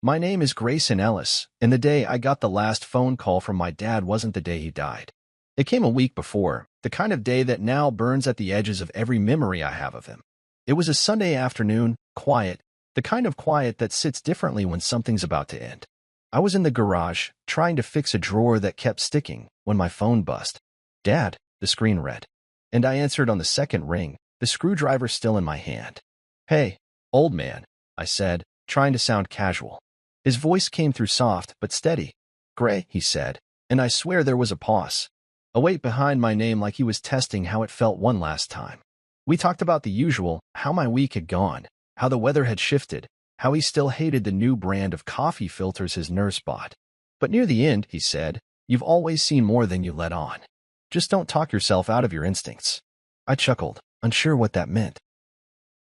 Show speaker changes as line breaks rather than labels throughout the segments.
My name is Grayson Ellis, and the day I got the last phone call from my dad wasn't the day he died. It came a week before, the kind of day that now burns at the edges of every memory I have of him. It was a Sunday afternoon, quiet, the kind of quiet that sits differently when something's about to end. I was in the garage, trying to fix a drawer that kept sticking, when my phone buzzed. "Dad," the screen read. And I answered on the second ring, the screwdriver still in my hand. "Hey, old man," I said, trying to sound casual. His voice came through soft but steady. "Gray," he said, and I swear there was a pause. A weight behind my name like he was testing how it felt one last time. We talked about the usual, how my week had gone, how the weather had shifted, how he still hated the new brand of coffee filters his nurse bought. "But near the end," he said, "you've always seen more than you let on. Just don't talk yourself out of your instincts." I chuckled, unsure what that meant.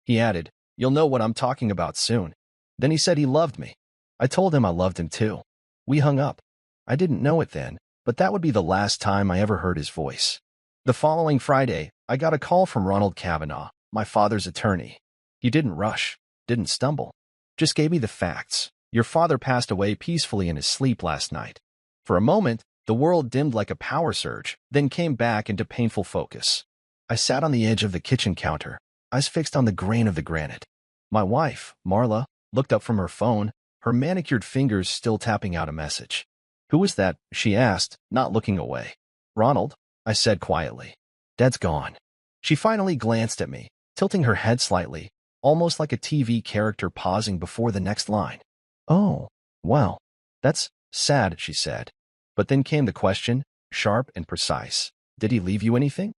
He added, "You'll know what I'm talking about soon." Then he said he loved me. I told him I loved him too. We hung up. I didn't know it then, but that would be the last time I ever heard his voice. The following Friday, I got a call from Ronald Kavanaugh, my father's attorney. He didn't rush, didn't stumble, just gave me the facts. "Your father passed away peacefully in his sleep last night." For a moment, the world dimmed like a power surge, then came back into painful focus. I sat on the edge of the kitchen counter, eyes fixed on the grain of the granite. My wife, Marla, looked up from her phone, her manicured fingers still tapping out a message. "Who was that?" she asked, not looking away. "Ronald," I said quietly. "Dad's gone." She finally glanced at me, tilting her head slightly, almost like a TV character pausing before the next line. "Oh, well, that's sad," she said. But then came the question, sharp and precise. "Did he leave you anything?"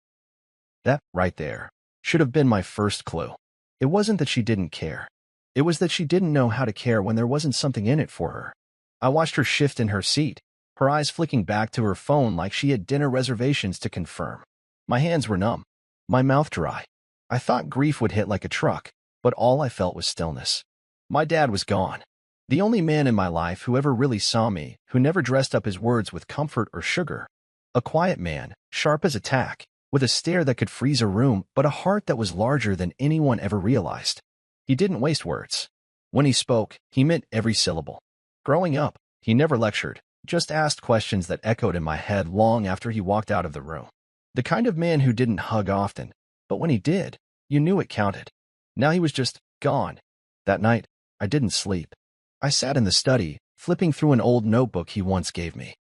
That, right there, should have been my first clue. It wasn't that she didn't care. It was that she didn't know how to care when there wasn't something in it for her. I watched her shift in her seat, her eyes flicking back to her phone like she had dinner reservations to confirm. My hands were numb, my mouth dry. I thought grief would hit like a truck, but all I felt was stillness. My dad was gone. The only man in my life who ever really saw me, who never dressed up his words with comfort or sugar. A quiet man, sharp as a tack, with a stare that could freeze a room, but a heart that was larger than anyone ever realized. He didn't waste words. When he spoke, he meant every syllable. Growing up, he never lectured, just asked questions that echoed in my head long after he walked out of the room. The kind of man who didn't hug often, but when he did, you knew it counted. Now he was just gone. That night, I didn't sleep. I sat in the study, flipping through an old notebook he once gave me.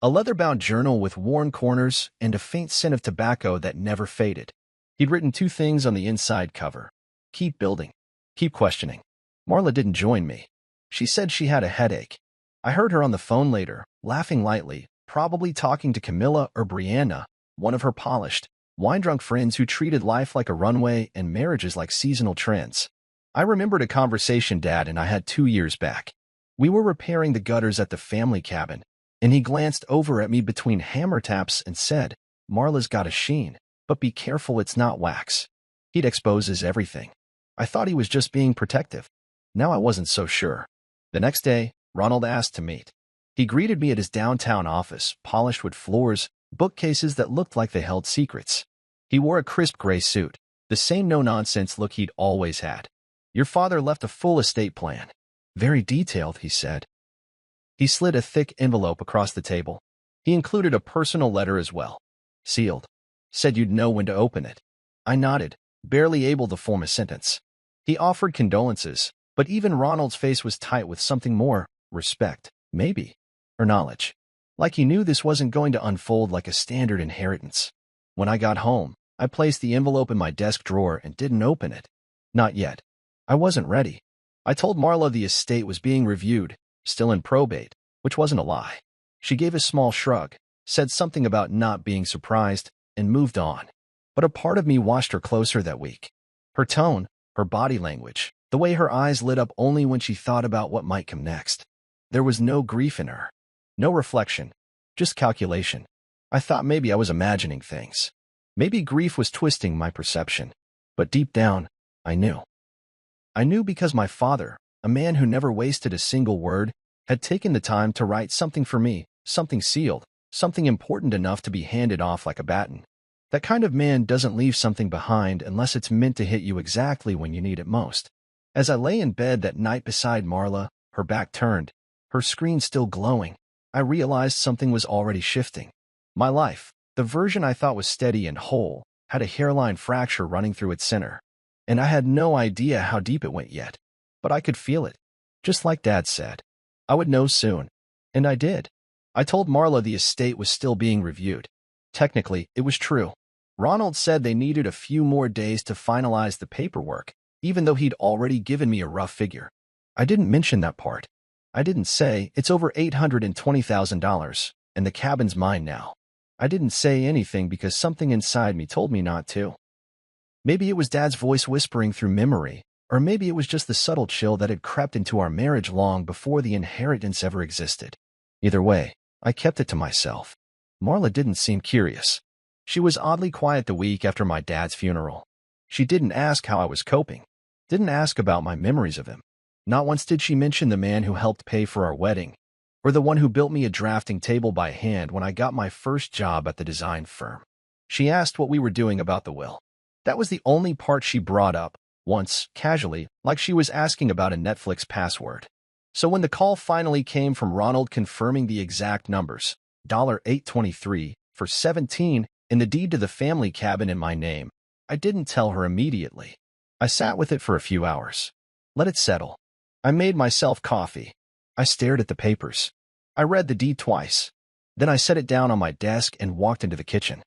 A leather-bound journal with worn corners and a faint scent of tobacco that never faded. He'd written two things on the inside cover. "Keep building. Keep questioning." Marla didn't join me. She said she had a headache. I heard her on the phone later, laughing lightly, probably talking to Camilla or Brianna, one of her polished, wine-drunk friends who treated life like a runway and marriages like seasonal trends. I remembered a conversation Dad and I had 2 years back. We were repairing the gutters at the family cabin, and he glanced over at me between hammer taps and said, "Marla's got a sheen, but be careful it's not wax." He'd exposes everything. I thought he was just being protective. Now I wasn't so sure. The next day, Ronald asked to meet. He greeted me at his downtown office, polished wood floors, bookcases that looked like they held secrets. He wore a crisp gray suit, the same no-nonsense look he'd always had. "Your father left a full estate plan. Very detailed," he said. He slid a thick envelope across the table. He included a personal letter as well. Sealed. Said you'd know when to open it. I nodded, barely able to form a sentence. He offered condolences, but even Ronald's face was tight with something more: respect, maybe, or knowledge. Like he knew this wasn't going to unfold like a standard inheritance. When I got home, I placed the envelope in my desk drawer and didn't open it. Not yet. I wasn't ready. I told Marla the estate was being reviewed, still in probate, which wasn't a lie. She gave a small shrug, said something about not being surprised, and moved on. But a part of me watched her closer that week. Her tone, her body language, the way her eyes lit up only when she thought about what might come next. There was no grief in her. No reflection. Just calculation. I thought maybe I was imagining things. Maybe grief was twisting my perception. But deep down, I knew. I knew because my father, a man who never wasted a single word, had taken the time to write something for me, something sealed, something important enough to be handed off like a baton. That kind of man doesn't leave something behind unless it's meant to hit you exactly when you need it most. As I lay in bed that night beside Marla, her back turned, her screen still glowing, I realized something was already shifting. My life, the version I thought was steady and whole, had a hairline fracture running through its center. And I had no idea how deep it went yet. But I could feel it. Just like Dad said. I would know soon. And I did. I told Marla the estate was still being reviewed. Technically, it was true. Ronald said they needed a few more days to finalize the paperwork, even though he'd already given me a rough figure. I didn't mention that part. I didn't say it's over $820,000, and the cabin's mine now. I didn't say anything because something inside me told me not to. Maybe it was Dad's voice whispering through memory, or maybe it was just the subtle chill that had crept into our marriage long before the inheritance ever existed. Either way, I kept it to myself. Marla didn't seem curious. She was oddly quiet the week after my dad's funeral. She didn't ask how I was coping, didn't ask about my memories of him. Not once did she mention the man who helped pay for our wedding, or the one who built me a drafting table by hand when I got my first job at the design firm. She asked what we were doing about the will. That was the only part she brought up, once, casually, like she was asking about a Netflix password. So when the call finally came from Ronald confirming the exact numbers, $823 for 17 in the deed to the family cabin in my name, I didn't tell her immediately. I sat with it for a few hours. Let it settle. I made myself coffee. I stared at the papers. I read the deed twice. Then I set it down on my desk and walked into the kitchen.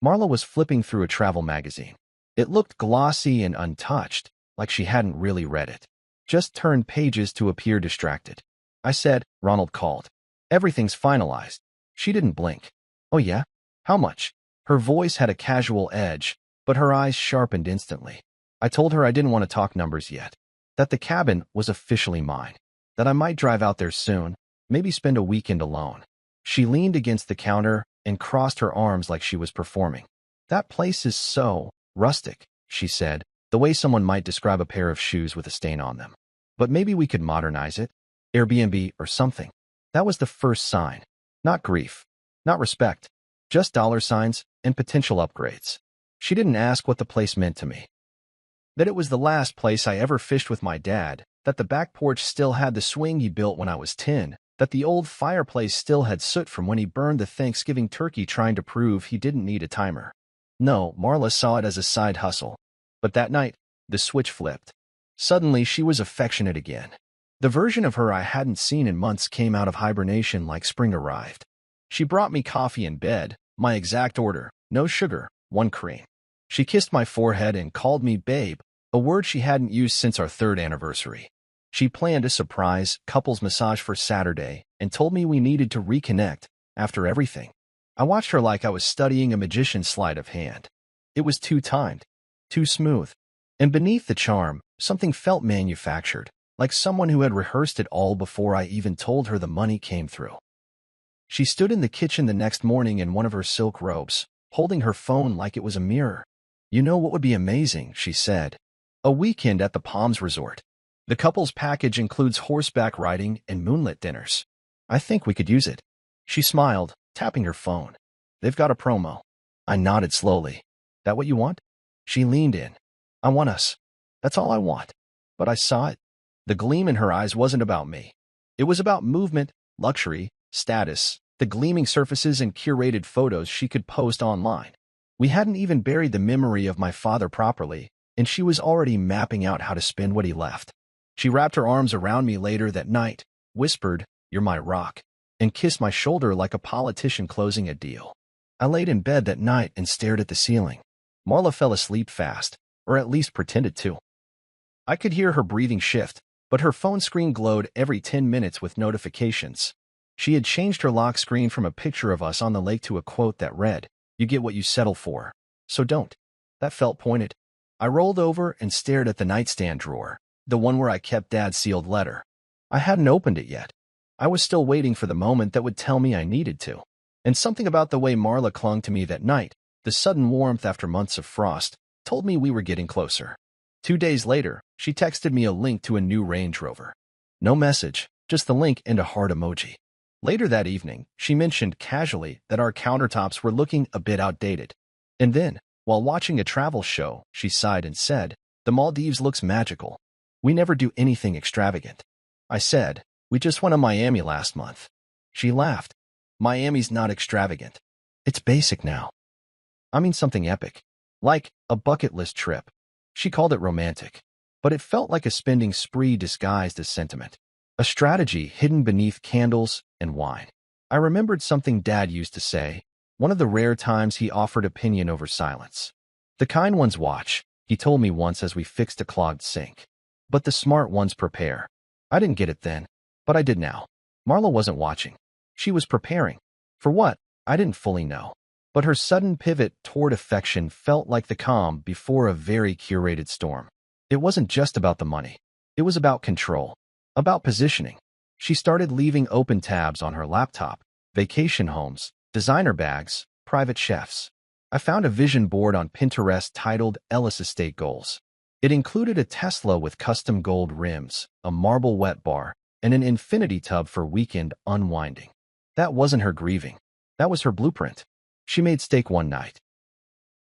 Marla was flipping through a travel magazine. It looked glossy and untouched, like she hadn't really read it. Just turned pages to appear distracted. I said, Ronald called. Everything's finalized. She didn't blink. Oh yeah? How much? Her voice had a casual edge, but her eyes sharpened instantly. I told her I didn't want to talk numbers yet, that the cabin was officially mine, that I might drive out there soon, maybe spend a weekend alone. She leaned against the counter and crossed her arms like she was performing. That place is so rustic, she said, the way someone might describe a pair of shoes with a stain on them. But maybe we could modernize it, Airbnb or something. That was the first sign. Not grief, not respect, just dollar signs and potential upgrades. She didn't ask what the place meant to me. That it was the last place I ever fished with my dad, that the back porch still had the swing he built when I was 10, that the old fireplace still had soot from when he burned the Thanksgiving turkey trying to prove he didn't need a timer. No, Marla saw it as a side hustle. But that night, the switch flipped. Suddenly, she was affectionate again. The version of her I hadn't seen in months came out of hibernation like spring arrived. She brought me coffee in bed, my exact order, no sugar, 1 cream. She kissed my forehead and called me babe, a word she hadn't used since our 3rd anniversary. She planned a surprise couples massage for Saturday and told me we needed to reconnect after everything. I watched her like I was studying a magician's sleight of hand. It was too timed, too smooth. And beneath the charm, something felt manufactured, like someone who had rehearsed it all before I even told her the money came through. She stood in the kitchen the next morning in one of her silk robes, holding her phone like it was a mirror. You know what would be amazing, she said. A weekend at the Palms Resort. The couple's package includes horseback riding and moonlit dinners. I think we could use it. She smiled, tapping her phone. They've got a promo. I nodded slowly. That what you want? She leaned in. I want us. That's all I want. But I saw it. The gleam in her eyes wasn't about me. It was about movement, luxury, status, the gleaming surfaces and curated photos she could post online. We hadn't even buried the memory of my father properly, and she was already mapping out how to spend what he left. She wrapped her arms around me later that night, whispered, "You're my rock," and kissed my shoulder like a politician closing a deal. I laid in bed that night and stared at the ceiling. Marla fell asleep fast, or at least pretended to. I could hear her breathing shift, but her phone screen glowed every 10 minutes with notifications. She had changed her lock screen from a picture of us on the lake to a quote that read, "You get what you settle for, so don't." That felt pointed. I rolled over and stared at the nightstand drawer, the one where I kept Dad's sealed letter. I hadn't opened it yet. I was still waiting for the moment that would tell me I needed to. And something about the way Marla clung to me that night, the sudden warmth after months of frost, told me we were getting closer. 2 days later, she texted me a link to a new Range Rover. No message, just the link and a heart emoji. Later that evening, she mentioned casually that our countertops were looking a bit outdated. And then, while watching a travel show, she sighed and said, "The Maldives looks magical. We never do anything extravagant." I said, "We just went to Miami last month." She laughed. "Miami's not extravagant. It's basic now. I mean something epic. Like a bucket list trip." She called it romantic, but it felt like a spending spree disguised as sentiment. A strategy hidden beneath candles and wine. I remembered something Dad used to say, one of the rare times he offered opinion over silence. "The kind ones watch," he told me once as we fixed a clogged sink. "But the smart ones prepare." I didn't get it then, but I did now. Marla wasn't watching. She was preparing. For what? I didn't fully know. But her sudden pivot toward affection felt like the calm before a very curated storm. It wasn't just about the money. It was about control, about positioning. She started leaving open tabs on her laptop, vacation homes, designer bags, private chefs. I found a vision board on Pinterest titled Ellis Estate Goals. It included a Tesla with custom gold rims, a marble wet bar, and an infinity tub for weekend unwinding. That wasn't her grieving. That was her blueprint. She made steak one night,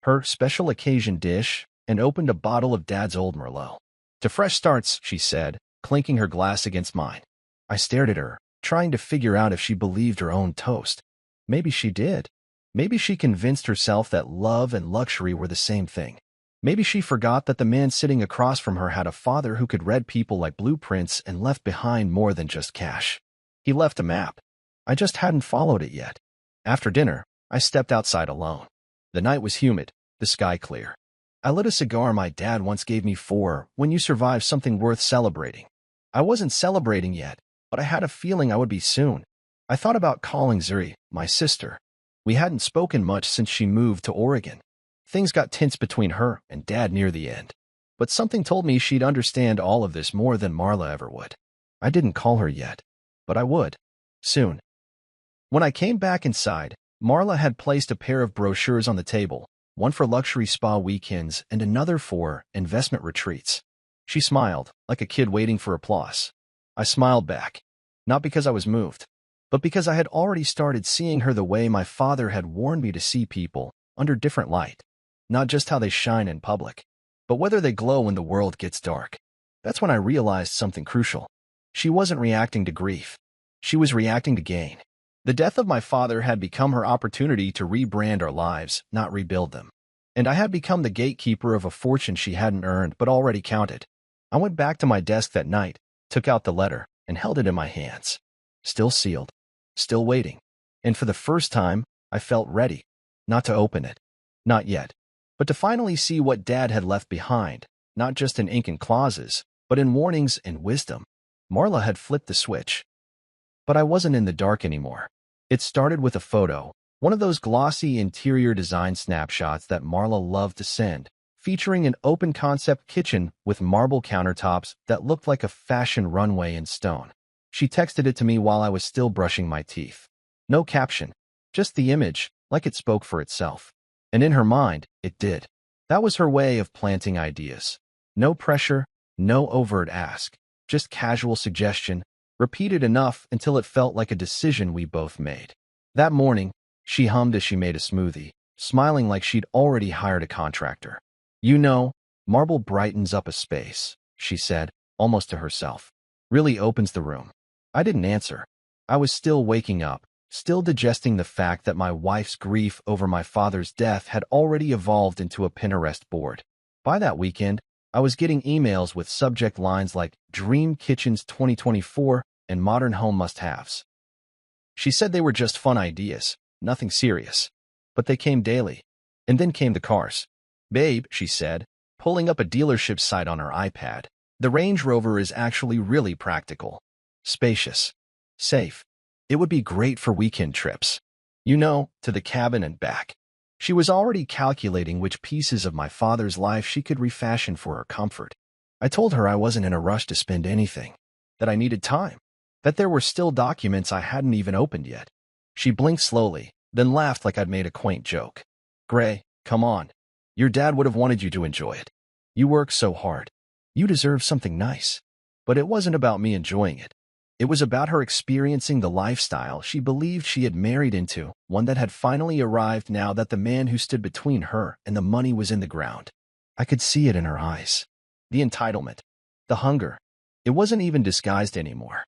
her special occasion dish, and opened a bottle of Dad's old Merlot. "To fresh starts," she said, clinking her glass against mine. I stared at her, trying to figure out if she believed her own toast. Maybe she did. Maybe she convinced herself that love and luxury were the same thing. Maybe she forgot that the man sitting across from her had a father who could read people like blueprints and left behind more than just cash. He left a map. I just hadn't followed it yet. After dinner, I stepped outside alone. The night was humid, the sky clear. I lit a cigar my dad once gave me for when you survive something worth celebrating. I wasn't celebrating yet, but I had a feeling I would be soon. I thought about calling Zuri, my sister. We hadn't spoken much since she moved to Oregon. Things got tense between her and Dad near the end. But something told me she'd understand all of this more than Marla ever would. I didn't call her yet, but I would. Soon. When I came back inside, Marla had placed a pair of brochures on the table, one for luxury spa weekends and another for investment retreats. She smiled, like a kid waiting for applause. I smiled back, not because I was moved, but because I had already started seeing her the way my father had warned me to see people, under different light. Not just how they shine in public, but whether they glow when the world gets dark. That's when I realized something crucial. She wasn't reacting to grief. She was reacting to gain. The death of my father had become her opportunity to rebrand our lives, not rebuild them. And I had become the gatekeeper of a fortune she hadn't earned but already counted. I went back to my desk that night, took out the letter, and held it in my hands. Still sealed. Still waiting. And for the first time, I felt ready. Not to open it. Not yet. But to finally see what Dad had left behind, not just in ink and clauses, but in warnings and wisdom. Marla had flipped the switch. But I wasn't in the dark anymore. It started with a photo, one of those glossy interior design snapshots that Marla loved to send, featuring an open-concept kitchen with marble countertops that looked like a fashion runway in stone. She texted it to me while I was still brushing my teeth. No caption, just the image, like it spoke for itself. And in her mind, it did. That was her way of planting ideas. No pressure, no overt ask, just casual suggestion, repeated enough until it felt like a decision we both made. That morning, she hummed as she made a smoothie, smiling like she'd already hired a contractor. "You know, marble brightens up a space," she said, almost to herself. "Really opens the room." I didn't answer. I was still waking up, still digesting the fact that my wife's grief over my father's death had already evolved into a Pinterest board. By that weekend, I was getting emails with subject lines like Dream Kitchens 2024 and Modern Home Must-Haves. She said they were just fun ideas, nothing serious. But they came daily. And then came the cars. "Babe," she said, pulling up a dealership site on her iPad, "the Range Rover is actually really practical. Spacious. Safe. It would be great for weekend trips. You know, to the cabin and back." She was already calculating which pieces of my father's life she could refashion for her comfort. I told her I wasn't in a rush to spend anything, that I needed time, that there were still documents I hadn't even opened yet. She blinked slowly, then laughed like I'd made a quaint joke. "Gray, come on. Your dad would have wanted you to enjoy it. You work so hard. You deserve something nice." But it wasn't about me enjoying it. It was about her experiencing the lifestyle she believed she had married into, one that had finally arrived now that the man who stood between her and the money was in the ground. I could see it in her eyes. The entitlement. The hunger. It wasn't even disguised anymore.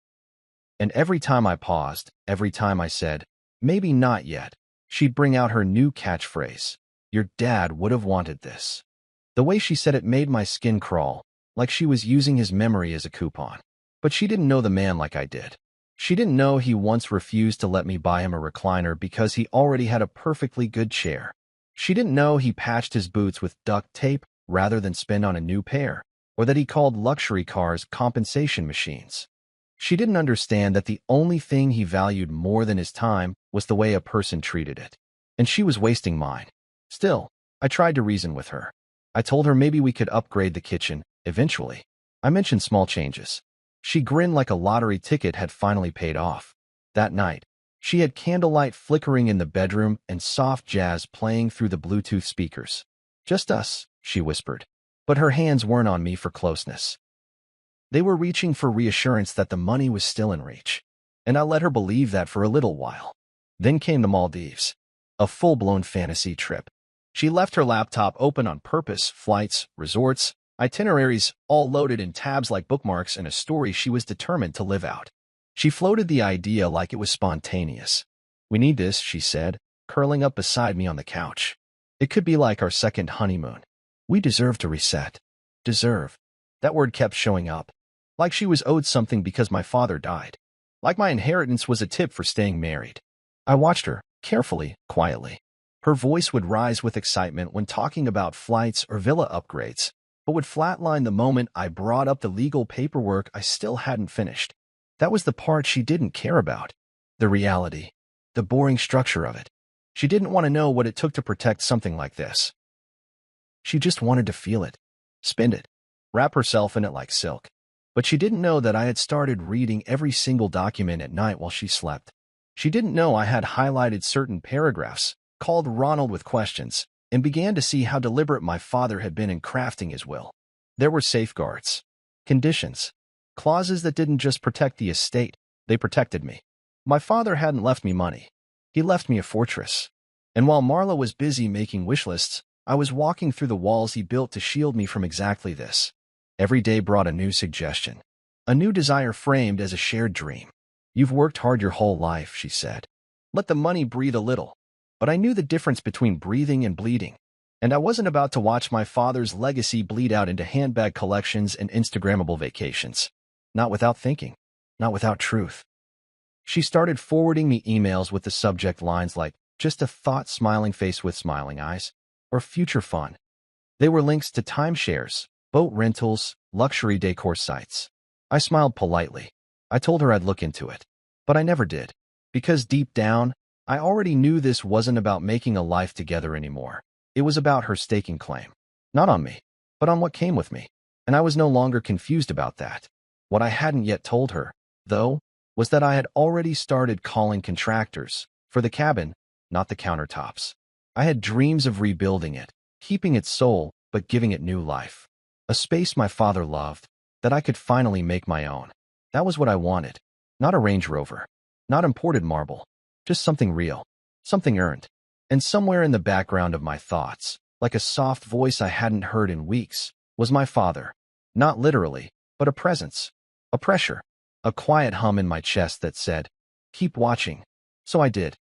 And every time I paused, every time I said, maybe not yet, she'd bring out her new catchphrase. Your dad would have wanted this. The way she said it made my skin crawl, like she was using his memory as a coupon. But she didn't know the man like I did. She didn't know he once refused to let me buy him a recliner because he already had a perfectly good chair. She didn't know he patched his boots with duct tape rather than spend on a new pair, or that he called luxury cars compensation machines. She didn't understand that the only thing he valued more than his time was the way a person treated it. And she was wasting mine. Still, I tried to reason with her. I told her maybe we could upgrade the kitchen, eventually. I mentioned small changes. She grinned like a lottery ticket had finally paid off. That night, she had candlelight flickering in the bedroom and soft jazz playing through the Bluetooth speakers. Just us, she whispered. But her hands weren't on me for closeness. They were reaching for reassurance that the money was still in reach. And I let her believe that for a little while. Then came the Maldives. A full-blown fantasy trip. She left her laptop open on purpose, flights, resorts, itineraries, all loaded in tabs like bookmarks and a story she was determined to live out. She floated the idea like it was spontaneous. We need this, she said, curling up beside me on the couch. It could be like our second honeymoon. We deserve to reset. Deserve. That word kept showing up. Like she was owed something because my father died. Like my inheritance was a tip for staying married. I watched her, carefully, quietly. Her voice would rise with excitement when talking about flights or villa upgrades, but would flatline the moment I brought up the legal paperwork I still hadn't finished. That was the part she didn't care about. The reality. The boring structure of it. She didn't want to know what it took to protect something like this. She just wanted to feel it. Spin it. Wrap herself in it like silk. But she didn't know that I had started reading every single document at night while she slept. She didn't know I had highlighted certain paragraphs, called Ronald with questions, and began to see how deliberate my father had been in crafting his will. There were safeguards, conditions, clauses that didn't just protect the estate, they protected me. My father hadn't left me money. He left me a fortress. And while Marla was busy making wish lists, I was walking through the walls he built to shield me from exactly this. Every day brought a new suggestion, a new desire framed as a shared dream. You've worked hard your whole life, she said. Let the money breathe a little. But I knew the difference between breathing and bleeding. And I wasn't about to watch my father's legacy bleed out into handbag collections and Instagrammable vacations. Not without thinking. Not without truth. She started forwarding me emails with the subject lines like, just a thought smiling face with smiling eyes, or future fun. They were links to timeshares, boat rentals, luxury decor sites. I smiled politely. I told her I'd look into it. But I never did. Because deep down, I already knew this wasn't about making a life together anymore. It was about her staking claim. Not on me, but on what came with me. And I was no longer confused about that. What I hadn't yet told her, though, was that I had already started calling contractors for the cabin, not the countertops. I had dreams of rebuilding it, keeping its soul, but giving it new life. A space my father loved, that I could finally make my own. That was what I wanted. Not a Range Rover. Not imported marble. Just something real. Something earned. And somewhere in the background of my thoughts, like a soft voice I hadn't heard in weeks, was my father. Not literally, but a presence. A pressure. A quiet hum in my chest that said, keep watching. So I did.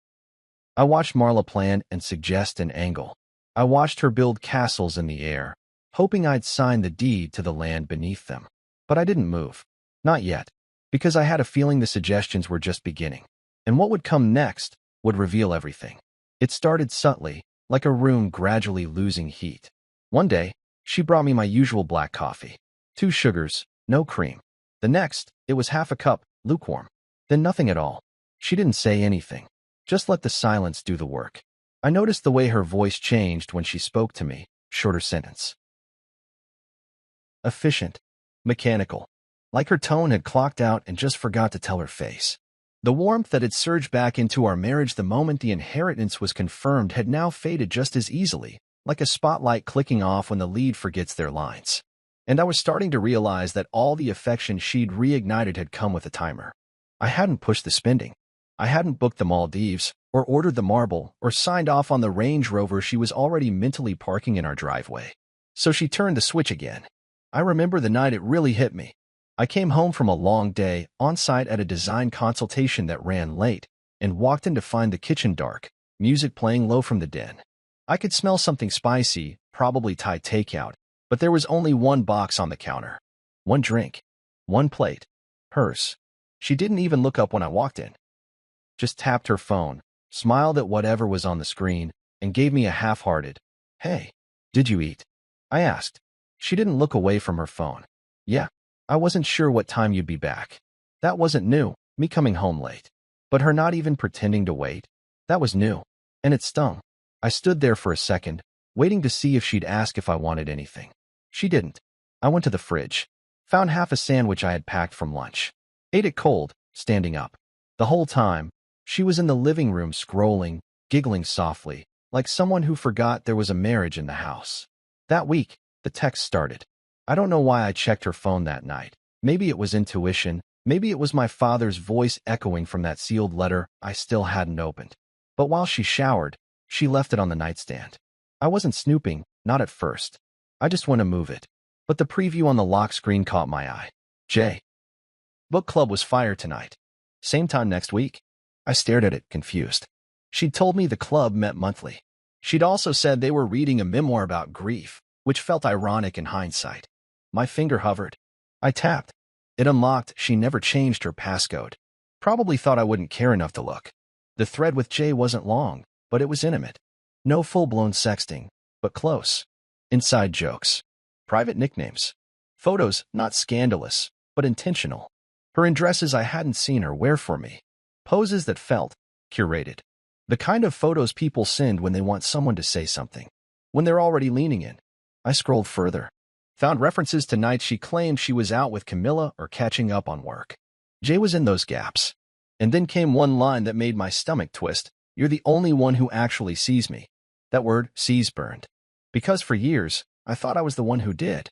I watched Marla plan and suggest an angle. I watched her build castles in the air, hoping I'd sign the deed to the land beneath them. But I didn't move. Not yet. Because I had a feeling the suggestions were just beginning. And what would come next would reveal everything. It started subtly, like a room gradually losing heat. One day, she brought me my usual black coffee. 2 sugars, no cream. The next, it was half a cup, lukewarm. Then nothing at all. She didn't say anything. Just let the silence do the work. I noticed the way her voice changed when she spoke to me, shorter sentence. Efficient. Mechanical. Like her tone had clocked out and just forgot to tell her face. The warmth that had surged back into our marriage the moment the inheritance was confirmed had now faded just as easily, like a spotlight clicking off when the lead forgets their lines. And I was starting to realize that all the affection she'd reignited had come with a timer. I hadn't pushed the spending. I hadn't booked the Maldives, or ordered the marble, or signed off on the Range Rover she was already mentally parking in our driveway. So she turned the switch again. I remember the night it really hit me. I came home from a long day on-site at a design consultation that ran late and walked in to find the kitchen dark, music playing low from the den. I could smell something spicy, probably Thai takeout, but there was only one box on the counter. One drink. One plate. Hers. She didn't even look up when I walked in. Just tapped her phone, smiled at whatever was on the screen, and gave me a half-hearted, "Hey, did you eat?" I asked. She didn't look away from her phone. "Yeah, I wasn't sure what time you'd be back." That wasn't new, me coming home late. But her not even pretending to wait, that was new. And it stung. I stood there for a second, waiting to see if she'd ask if I wanted anything. She didn't. I went to the fridge, found half a sandwich I had packed from lunch. Ate it cold, standing up. The whole time, she was in the living room scrolling, giggling softly, like someone who forgot there was a marriage in the house. That week, the text started. I don't know why I checked her phone that night. Maybe it was intuition, maybe it was my father's voice echoing from that sealed letter I still hadn't opened. But while she showered, she left it on the nightstand. I wasn't snooping, not at first. I just went to move it. But the preview on the lock screen caught my eye. J. Book club was fire tonight. Same time next week. I stared at it, confused. She'd told me the club met monthly. She'd also said they were reading a memoir about grief, which felt ironic in hindsight. My finger hovered. I tapped. It unlocked. She never changed her passcode. Probably thought I wouldn't care enough to look. The thread with Jay wasn't long, but it was intimate. No full-blown sexting, but close. Inside jokes. Private nicknames. Photos, not scandalous, but intentional. Her in dresses I hadn't seen her wear for me. Poses that felt curated. The kind of photos people send when they want someone to say something. When they're already leaning in. I scrolled further. Found references to nights she claimed she was out with Camilla or catching up on work. Jay was in those gaps. And then came one line that made my stomach twist. "You're the only one who actually sees me." That word, sees, burned. Because for years, I thought I was the one who did.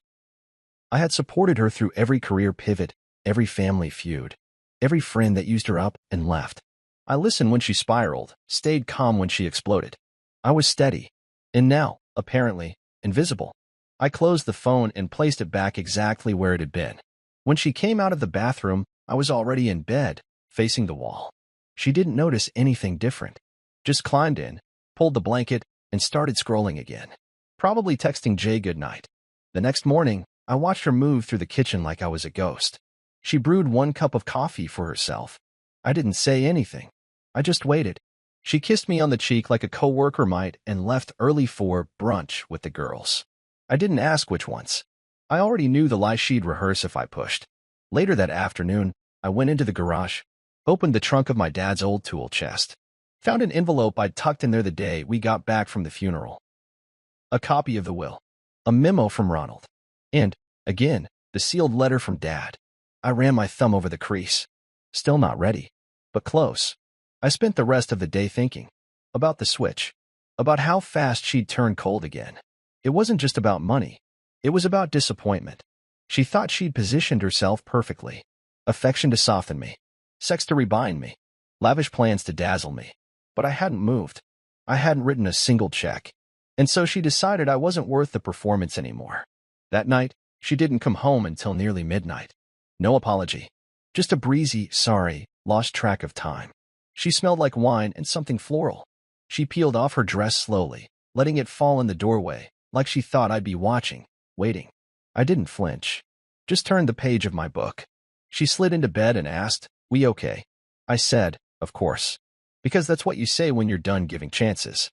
I had supported her through every career pivot, every family feud, every friend that used her up and left. I listened when she spiraled, stayed calm when she exploded. I was steady. And now, apparently, invisible. I closed the phone and placed it back exactly where it had been. When she came out of the bathroom, I was already in bed, facing the wall. She didn't notice anything different. Just climbed in, pulled the blanket, and started scrolling again. Probably texting Jay goodnight. The next morning, I watched her move through the kitchen like I was a ghost. She brewed 1 cup of coffee for herself. I didn't say anything. I just waited. She kissed me on the cheek like a coworker might and left early for brunch with the girls. I didn't ask which ones. I already knew the lie she'd rehearse if I pushed. Later that afternoon, I went into the garage, opened the trunk of my dad's old tool chest, found an envelope I'd tucked in there the day we got back from the funeral. A copy of the will. A memo from Ronald. And, again, the sealed letter from Dad. I ran my thumb over the crease. Still not ready, but close. I spent the rest of the day thinking. About the switch. About how fast she'd turn cold again. It wasn't just about money. It was about disappointment. She thought she'd positioned herself perfectly. Affection to soften me. Sex to rebind me. Lavish plans to dazzle me. But I hadn't moved. I hadn't written a single check. And so she decided I wasn't worth the performance anymore. That night, she didn't come home until nearly midnight. No apology. Just a breezy, sorry, lost track of time. She smelled like wine and something floral. She peeled off her dress slowly, letting it fall in the doorway, like she thought I'd be watching, waiting. I didn't flinch. Just turned the page of my book. She slid into bed and asked, "We okay?" I said, "Of course." Because that's what you say when you're done giving chances.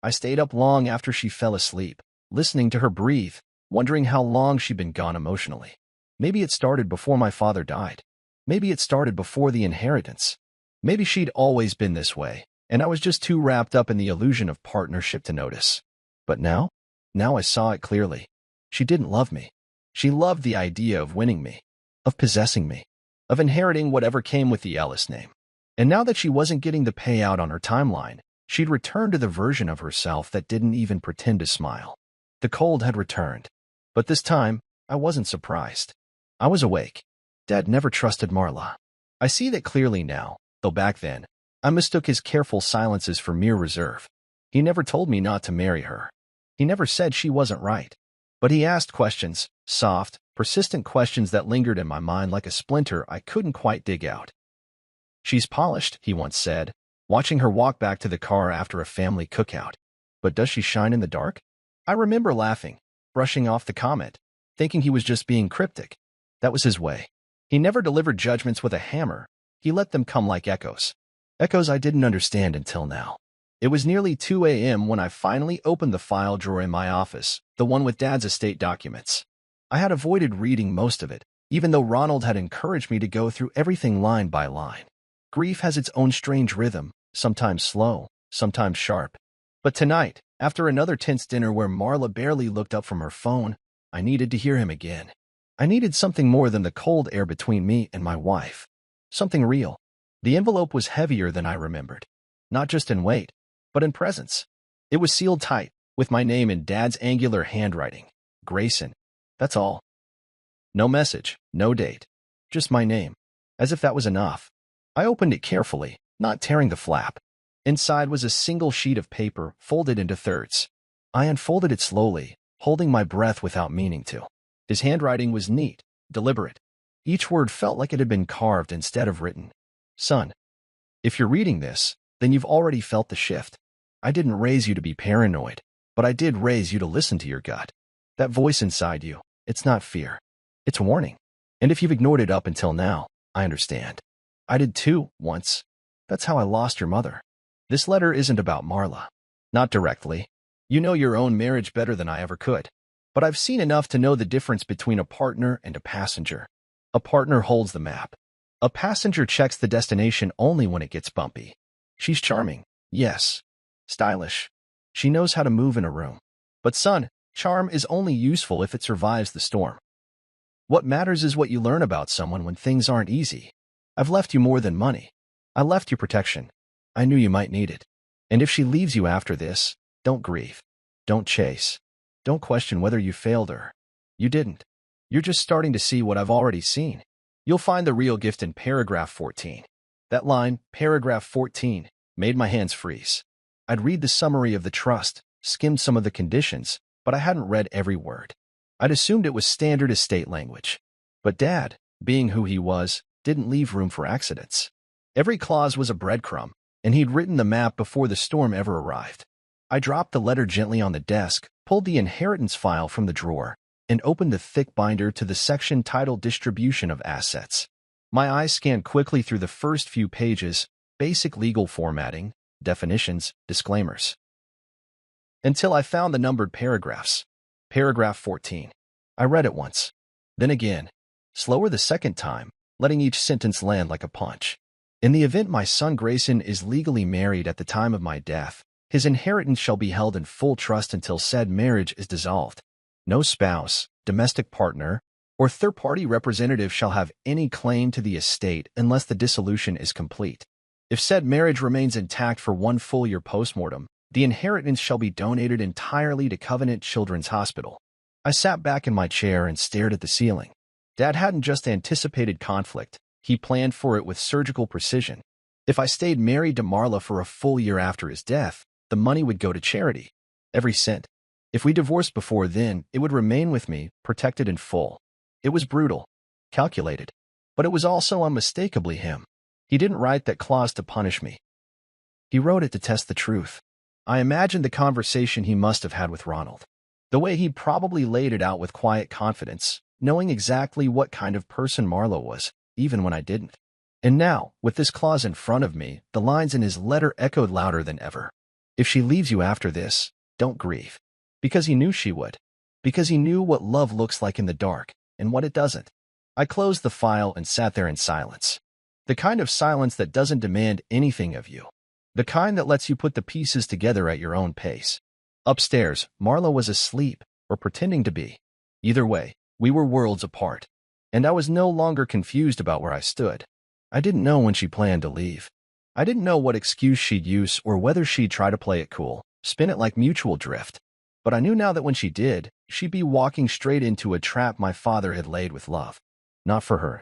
I stayed up long after she fell asleep, listening to her breathe, wondering how long she'd been gone emotionally. Maybe it started before my father died. Maybe it started before the inheritance. Maybe she'd always been this way, and I was just too wrapped up in the illusion of partnership to notice. But now I saw it clearly. She didn't love me. She loved the idea of winning me, of possessing me, of inheriting whatever came with the Ellis name. And now that she wasn't getting the payout on her timeline, she'd returned to the version of herself that didn't even pretend to smile. The cold had returned. But this time, I wasn't surprised. I was awake. Dad never trusted Marla. I see that clearly now, though back then, I mistook his careful silences for mere reserve. He never told me not to marry her. He never said she wasn't right. But he asked questions, soft, persistent questions that lingered in my mind like a splinter I couldn't quite dig out. "She's polished," he once said, watching her walk back to the car after a family cookout. "But does she shine in the dark?" I remember laughing, brushing off the comment, thinking he was just being cryptic. That was his way. He never delivered judgments with a hammer. He let them come like echoes. Echoes I didn't understand until now. It was nearly 2 a.m. when I finally opened the file drawer in my office, the one with Dad's estate documents. I had avoided reading most of it, even though Ronald had encouraged me to go through everything line by line. Grief has its own strange rhythm, sometimes slow, sometimes sharp. But tonight, after another tense dinner where Marla barely looked up from her phone, I needed to hear him again. I needed something more than the cold air between me and my wife. Something real. The envelope was heavier than I remembered. Not just in weight, but in presence. It was sealed tight, with my name in Dad's angular handwriting. Grayson. That's all. No message, no date. Just my name. As if that was enough. I opened it carefully, not tearing the flap. Inside was a single sheet of paper, folded into thirds. I unfolded it slowly, holding my breath without meaning to. His handwriting was neat, deliberate. Each word felt like it had been carved instead of written. "Son, if you're reading this, then you've already felt the shift. I didn't raise you to be paranoid, but I did raise you to listen to your gut. That voice inside you, it's not fear. It's warning. And if you've ignored it up until now, I understand. I did too, once. That's how I lost your mother. This letter isn't about Marla. Not directly. You know your own marriage better than I ever could. But I've seen enough to know the difference between a partner and a passenger. A partner holds the map. A passenger checks the destination only when it gets bumpy. She's charming, yes. Stylish. She knows how to move in a room. But son, charm is only useful if it survives the storm. What matters is what you learn about someone when things aren't easy. I've left you more than money. I left you protection. I knew you might need it. And if she leaves you after this, don't grieve. Don't chase. Don't question whether you failed her. You didn't. You're just starting to see what I've already seen. You'll find the real gift in paragraph 14. That line, paragraph 14, made my hands freeze. I'd read the summary of the trust, skimmed some of the conditions, but I hadn't read every word. I'd assumed it was standard estate language. But Dad, being who he was, didn't leave room for accidents. Every clause was a breadcrumb, and he'd written the map before the storm ever arrived. I dropped the letter gently on the desk, pulled the inheritance file from the drawer, and opened the thick binder to the section titled Distribution of Assets. My eyes scanned quickly through the first few pages, basic legal formatting, definitions, disclaimers. Until I found the numbered paragraphs. Paragraph 14. I read it once. Then again. Slower the second time, letting each sentence land like a punch. In the event my son Grayson is legally married at the time of my death, his inheritance shall be held in full trust until said marriage is dissolved. No spouse, domestic partner, or third-party representative shall have any claim to the estate unless the dissolution is complete. If said marriage remains intact for 1 full year postmortem, the inheritance shall be donated entirely to Covenant Children's Hospital. I sat back in my chair and stared at the ceiling. Dad hadn't just anticipated conflict. He planned for it with surgical precision. If I stayed married to Marla for a full year after his death, the money would go to charity. Every cent. If we divorced before then, it would remain with me, protected in full. It was brutal, calculated, but it was also unmistakably him. He didn't write that clause to punish me. He wrote it to test the truth. I imagined the conversation he must have had with Ronald. The way he probably laid it out with quiet confidence, knowing exactly what kind of person Marla was, even when I didn't. And now, with this clause in front of me, the lines in his letter echoed louder than ever. If she leaves you after this, don't grieve. Because he knew she would. Because he knew what love looks like in the dark, and what it doesn't. I closed the file and sat there in silence. The kind of silence that doesn't demand anything of you. The kind that lets you put the pieces together at your own pace. Upstairs, Marla was asleep, or pretending to be. Either way, we were worlds apart. And I was no longer confused about where I stood. I didn't know when she planned to leave. I didn't know what excuse she'd use or whether she'd try to play it cool, spin it like mutual drift. But I knew now that when she did, she'd be walking straight into a trap my father had laid with love. Not for her,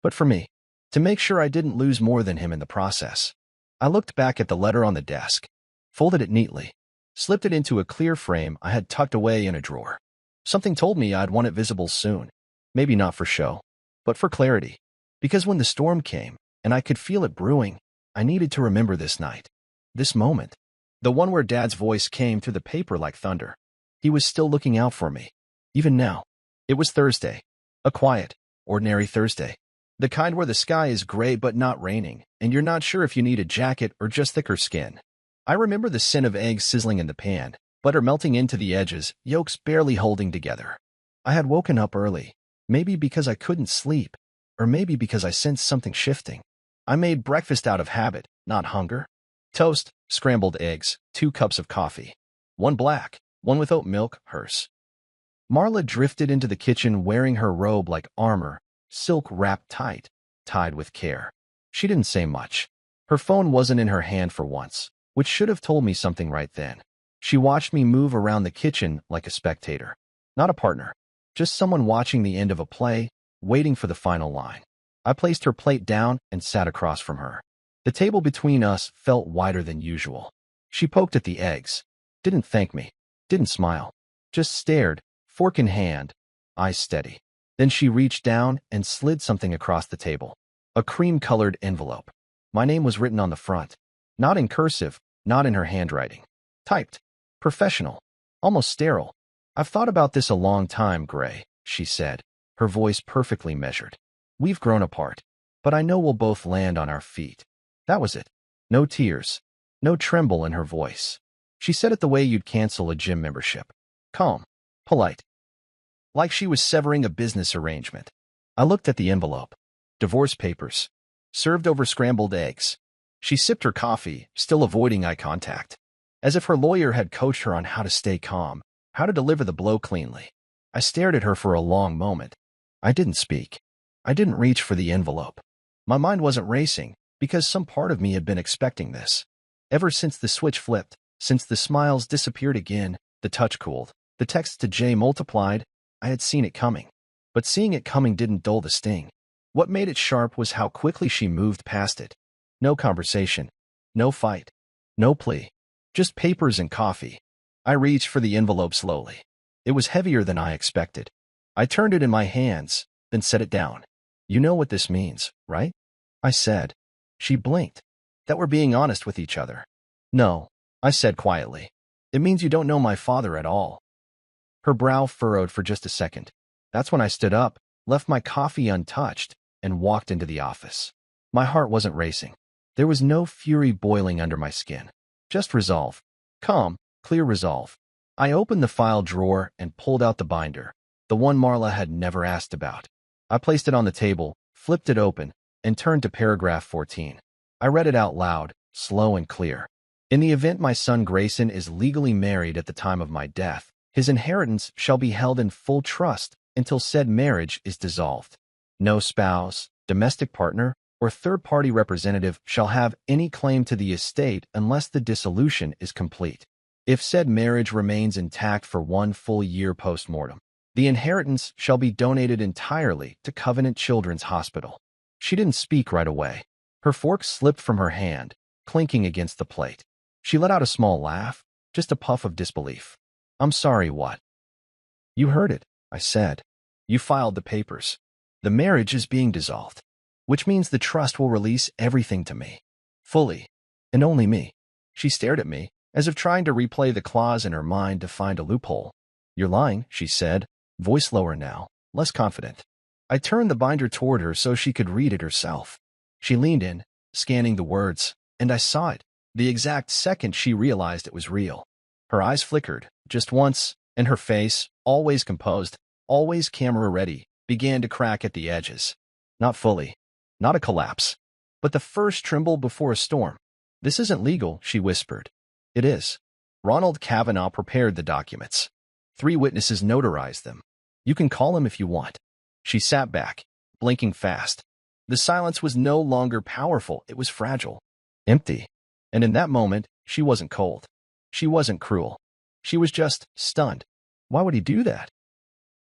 but for me. To make sure I didn't lose more than him in the process. I looked back at the letter on the desk, folded it neatly, slipped it into a clear frame I had tucked away in a drawer. Something told me I'd want it visible soon. Maybe not for show, but for clarity. Because when the storm came, and I could feel it brewing, I needed to remember this night. This moment. The one where Dad's voice came through the paper like thunder. He was still looking out for me. Even now. It was Thursday. A quiet, ordinary Thursday. The kind where the sky is gray but not raining, and you're not sure if you need a jacket or just thicker skin. I remember the scent of eggs sizzling in the pan, butter melting into the edges, yolks barely holding together. I had woken up early, maybe because I couldn't sleep, or maybe because I sensed something shifting. I made breakfast out of habit, not hunger. Toast, scrambled eggs, 2 cups of coffee. One black, one with oat milk, hers. Marla drifted into the kitchen wearing her robe like armor, silk wrapped tight, tied with care. She didn't say much. Her phone wasn't in her hand for once, which should have told me something right then. She watched me move around the kitchen like a spectator. Not a partner. Just someone watching the end of a play, waiting for the final line. I placed her plate down and sat across from her. The table between us felt wider than usual. She poked at the eggs. Didn't thank me. Didn't smile. Just stared, fork in hand, eyes steady. Then she reached down and slid something across the table. A cream-colored envelope. My name was written on the front. Not in cursive, not in her handwriting. Typed. Professional. Almost sterile. I've thought about this a long time, Gray, she said, her voice perfectly measured. We've grown apart, but I know we'll both land on our feet. That was it. No tears. No tremble in her voice. She said it the way you'd cancel a gym membership. Calm. Polite. Like she was severing a business arrangement. I looked at the envelope. Divorce papers. Served over scrambled eggs. She sipped her coffee, still avoiding eye contact. As if her lawyer had coached her on how to stay calm, how to deliver the blow cleanly. I stared at her for a long moment. I didn't speak. I didn't reach for the envelope. My mind wasn't racing, because some part of me had been expecting this. Ever since the switch flipped, since the smiles disappeared again, the touch cooled, the text to Jay multiplied, I had seen it coming. But seeing it coming didn't dull the sting. What made it sharp was how quickly she moved past it. No conversation. No fight. No plea. Just papers and coffee. I reached for the envelope slowly. It was heavier than I expected. I turned it in my hands, then set it down. You know what this means, right? I said. She blinked. That we're being honest with each other. No, I said quietly. It means you don't know my father at all. Her brow furrowed for just a second. That's when I stood up, left my coffee untouched, and walked into the office. My heart wasn't racing. There was no fury boiling under my skin. Just resolve. Calm, clear resolve. I opened the file drawer and pulled out the binder, the one Marla had never asked about. I placed it on the table, flipped it open, and turned to paragraph 14. I read it out loud, slow and clear. In the event my son Grayson is legally married at the time of my death, his inheritance shall be held in full trust until said marriage is dissolved. No spouse, domestic partner, or third-party representative shall have any claim to the estate unless the dissolution is complete. If said marriage remains intact for 1 full year post-mortem, the inheritance shall be donated entirely to Covenant Children's Hospital. She didn't speak right away. Her fork slipped from her hand, clinking against the plate. She let out a small laugh, just a puff of disbelief. I'm sorry, what? You heard it, I said. You filed the papers. The marriage is being dissolved, which means the trust will release everything to me. Fully. And only me. She stared at me, as if trying to replay the clause in her mind to find a loophole. You're lying, she said, voice lower now, less confident. I turned the binder toward her so she could read it herself. She leaned in, scanning the words, and I saw it, the exact second she realized it was real. Her eyes flickered, just once, and her face, always composed, always camera-ready, began to crack at the edges. Not fully. Not a collapse. But the first tremble before a storm. This isn't legal, she whispered. It is. Ronald Kavanaugh prepared the documents. 3 witnesses notarized them. You can call him if you want. She sat back, blinking fast. The silence was no longer powerful, it was fragile. Empty. And in that moment, she wasn't cold. She wasn't cruel. She was just stunned. Why would he do that?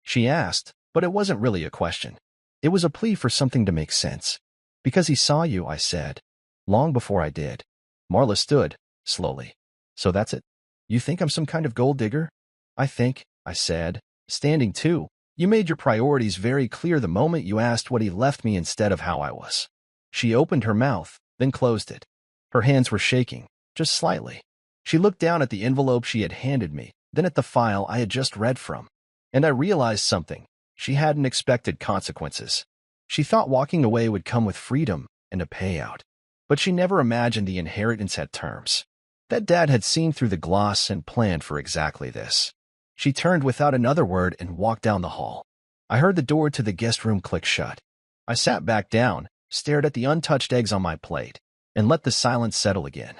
She asked, but it wasn't really a question. It was a plea for something to make sense. Because he saw you, I said. Long before I did. Marla stood, slowly. So that's it? You think I'm some kind of gold digger? I think, I said, Standing too. You made your priorities very clear the moment you asked what he left me instead of how I was. She opened her mouth, then closed it. Her hands were shaking, just slightly. She looked down at the envelope she had handed me, then at the file I had just read from. And I realized something. She hadn't expected consequences. She thought walking away would come with freedom and a payout. But she never imagined the inheritance had terms. That Dad had seen through the gloss and planned for exactly this. She turned without another word and walked down the hall. I heard the door to the guest room click shut. I sat back down, stared at the untouched eggs on my plate, and let the silence settle again.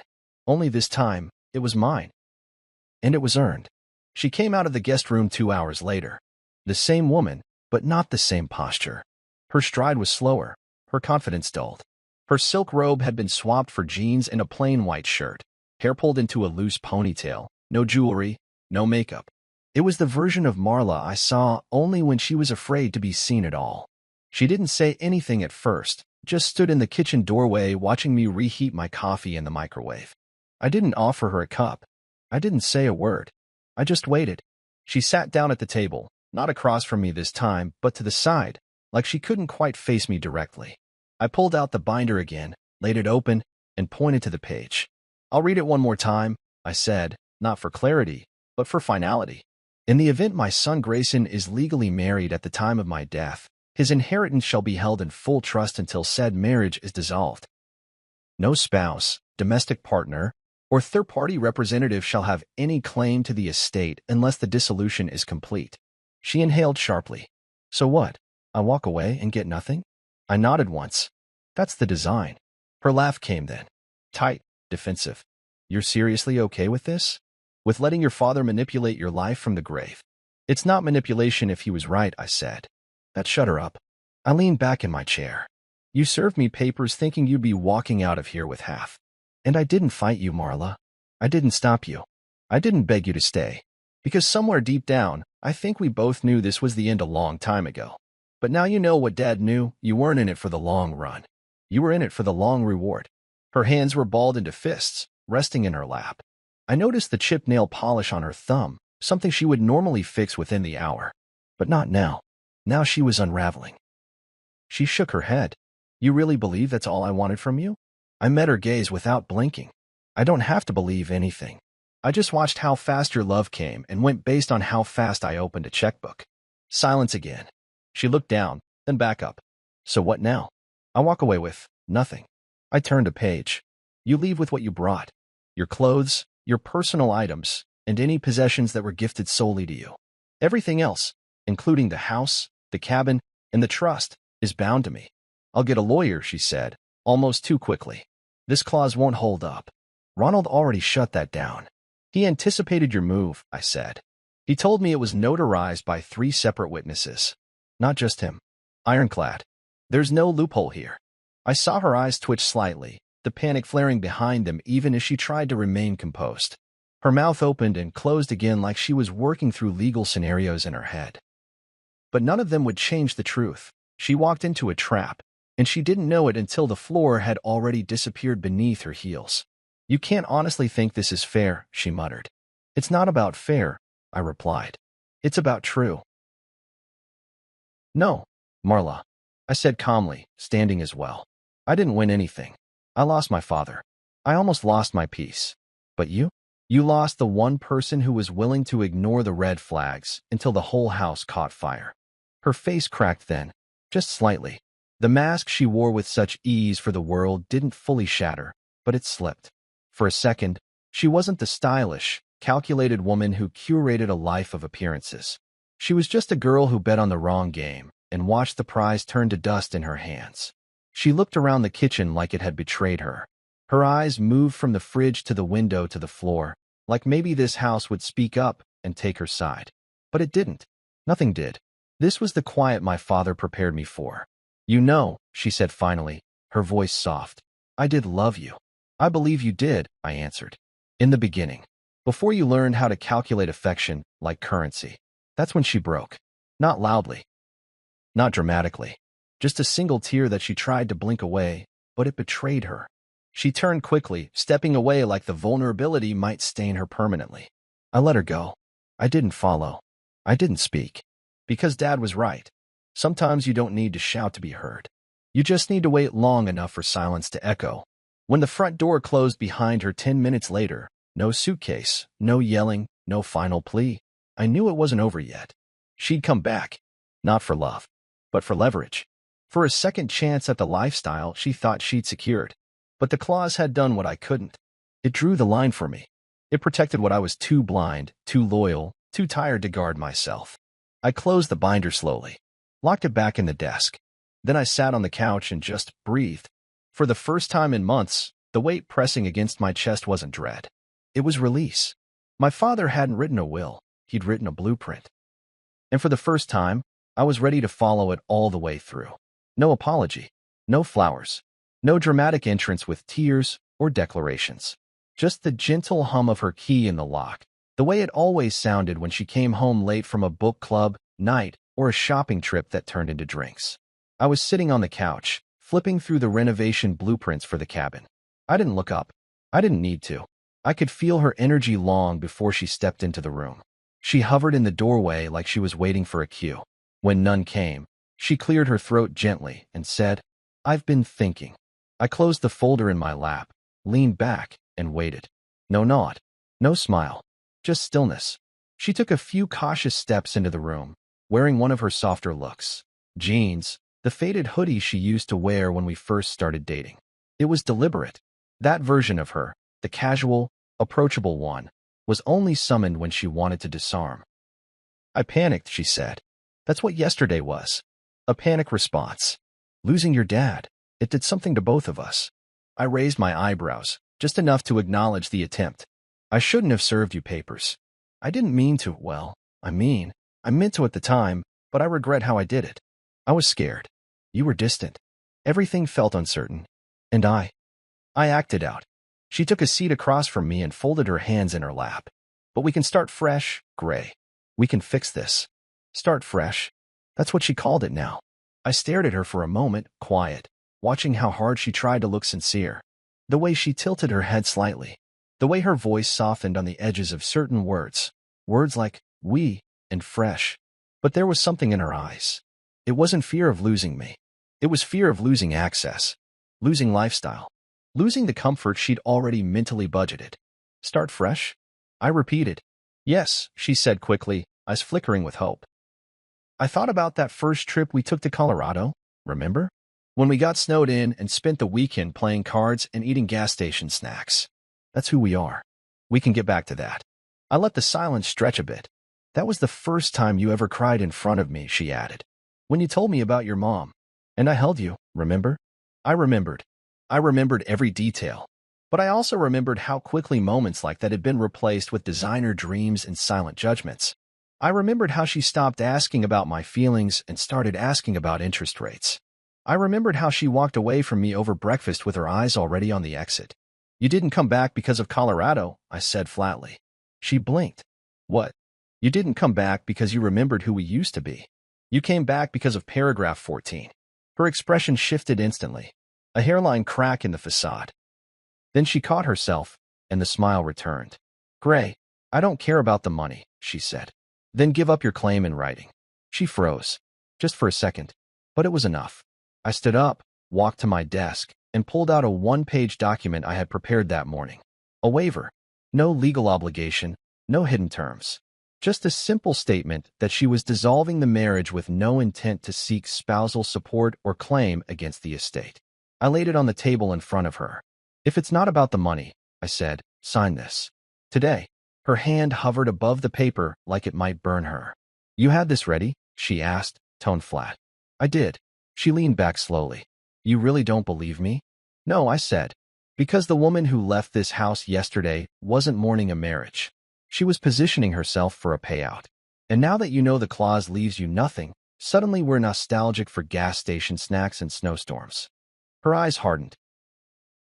Only this time, it was mine. And it was earned. She came out of the guest room 2 hours later. The same woman, but not the same posture. Her stride was slower, her confidence dulled. Her silk robe had been swapped for jeans and a plain white shirt, hair pulled into a loose ponytail, no jewelry, no makeup. It was the version of Marla I saw only when she was afraid to be seen at all. She didn't say anything at first, just stood in the kitchen doorway watching me reheat my coffee in the microwave. I didn't offer her a cup. I didn't say a word. I just waited. She sat down at the table, not across from me this time, but to the side, like she couldn't quite face me directly. I pulled out the binder again, laid it open, and pointed to the page. "I'll read it one more time," I said, not for clarity, but for finality. "In the event my son Grayson is legally married at the time of my death, his inheritance shall be held in full trust until said marriage is dissolved. No spouse, domestic partner, or third-party representative shall have any claim to the estate unless the dissolution is complete." She inhaled sharply. "So what? I walk away and get nothing?" I nodded once. "That's the design." Her laugh came then. Tight, defensive. "You're seriously okay with this? With letting your father manipulate your life from the grave?" "It's not manipulation if he was right," I said. That shut her up. I leaned back in my chair. "You served me papers thinking you'd be walking out of here with half. And I didn't fight you, Marla. I didn't stop you. I didn't beg you to stay. Because somewhere deep down, I think we both knew this was the end a long time ago. But now you know what Dad knew. You weren't in it for the long run. You were in it for the long reward." Her hands were balled into fists, resting in her lap. I noticed the chipped nail polish on her thumb, something she would normally fix within the hour. But not now. Now she was unraveling. She shook her head. "You really believe that's all I wanted from you?" I met her gaze without blinking. "I don't have to believe anything. I just watched how fast your love came and went based on how fast I opened a checkbook." Silence again. She looked down, then back up. "So what now?" "I walk away with nothing." I turned a page. "You leave with what you brought. Your clothes, your personal items, and any possessions that were gifted solely to you. Everything else, including the house, the cabin, and the trust, is bound to me." "I'll get a lawyer," she said, almost too quickly. "This clause won't hold up. Ronald already shut that down." "He anticipated your move," I said. "He told me it was notarized by 3 separate witnesses. Not just him. Ironclad. There's no loophole here." I saw her eyes twitch slightly, the panic flaring behind them even as she tried to remain composed. Her mouth opened and closed again like she was working through legal scenarios in her head. But none of them would change the truth. She walked into a trap, and she didn't know it until the floor had already disappeared beneath her heels. "You can't honestly think this is fair," she muttered. "It's not about fair," I replied. "It's about true." "No, Marla," I said calmly, standing as well. "I didn't win anything. I lost my father. I almost lost my peace. But you? You lost the one person who was willing to ignore the red flags until the whole house caught fire." Her face cracked then, just slightly. The mask she wore with such ease for the world didn't fully shatter, but it slipped. For a second, she wasn't the stylish, calculated woman who curated a life of appearances. She was just a girl who bet on the wrong game and watched the prize turn to dust in her hands. She looked around the kitchen like it had betrayed her. Her eyes moved from the fridge to the window to the floor, like maybe this house would speak up and take her side. But it didn't. Nothing did. This was the quiet my father prepared me for. "You know," she said finally, her voice soft, "I did love you." "I believe you did," I answered. "In the beginning. Before you learned how to calculate affection like currency." That's when she broke. Not loudly. Not dramatically. Just a single tear that she tried to blink away, but it betrayed her. She turned quickly, stepping away like the vulnerability might stain her permanently. I let her go. I didn't follow. I didn't speak. Because Dad was right. Sometimes you don't need to shout to be heard. You just need to wait long enough for silence to echo. When the front door closed behind her 10 minutes later, no suitcase, no yelling, no final plea. I knew it wasn't over yet. She'd come back. Not for love, but for leverage. For a second chance at the lifestyle she thought she'd secured. But the clause had done what I couldn't. It drew the line for me. It protected what I was too blind, too loyal, too tired to guard myself. I closed the binder slowly, locked it back in the desk. Then I sat on the couch and just breathed. For the first time in months, the weight pressing against my chest wasn't dread. It was release. My father hadn't written a will. He'd written a blueprint. And for the first time, I was ready to follow it all the way through. No apology, no flowers, no dramatic entrance with tears or declarations. Just the gentle hum of her key in the lock, the way it always sounded when she came home late from a book club, night, or a shopping trip that turned into drinks. I was sitting on the couch, flipping through the renovation blueprints for the cabin. I didn't look up. I didn't need to. I could feel her energy long before she stepped into the room. She hovered in the doorway like she was waiting for a cue. When none came, she cleared her throat gently and said, "I've been thinking." I closed the folder in my lap, leaned back, and waited. No nod, no smile, just stillness. She took a few cautious steps into the room, wearing one of her softer looks. Jeans, the faded hoodie she used to wear when we first started dating. It was deliberate. That version of her, the casual, approachable one, was only summoned when she wanted to disarm. "I panicked," she said. "That's what yesterday was. A panic response. Losing your dad. It did something to both of us." I raised my eyebrows, just enough to acknowledge the attempt. "I shouldn't have served you papers. I didn't mean to. Well, I meant to at the time, but I regret how I did it. I was scared. You were distant. Everything felt uncertain. And I acted out." She took a seat across from me and folded her hands in her lap. "But we can start fresh, Gray. We can fix this." Start fresh. That's what she called it now. I stared at her for a moment, quiet, watching how hard she tried to look sincere. The way she tilted her head slightly. The way her voice softened on the edges of certain words. Words like "we" and "fresh." But there was something in her eyes. It wasn't fear of losing me. It was fear of losing access. Losing lifestyle. Losing the comfort she'd already mentally budgeted. Start fresh? I repeated. "Yes," she said quickly, eyes flickering with hope. "I thought about that first trip we took to Colorado, remember? When we got snowed in and spent the weekend playing cards and eating gas station snacks. That's who we are. We can get back to that." I let the silence stretch a bit. "That was the first time you ever cried in front of me," she added. "When you told me about your mom. And I held you, remember?" I remembered. I remembered every detail. But I also remembered how quickly moments like that had been replaced with designer dreams and silent judgments. I remembered how she stopped asking about my feelings and started asking about interest rates. I remembered how she walked away from me over breakfast with her eyes already on the exit. "You didn't come back because of Colorado," I said flatly. She blinked. "What? You didn't come back because you remembered who we used to be. You came back because of paragraph 14. Her expression shifted instantly, a hairline crack in the facade. Then she caught herself, and the smile returned. "Gray, I don't care about the money," she said. "Then give up your claim in writing." She froze, just for a second, but it was enough. I stood up, walked to my desk, and pulled out a one-page document I had prepared that morning. A waiver. No legal obligation, no hidden terms. Just a simple statement that she was dissolving the marriage with no intent to seek spousal support or claim against the estate. I laid it on the table in front of her. "If it's not about the money," I said, "sign this. Today." Her hand hovered above the paper like it might burn her. "You had this ready?" she asked, tone flat. I did. She leaned back slowly. "You really don't believe me?" "No," I said. "Because the woman who left this house yesterday wasn't mourning a marriage. She was positioning herself for a payout. And now that you know the clause leaves you nothing, suddenly we're nostalgic for gas station snacks and snowstorms." Her eyes hardened.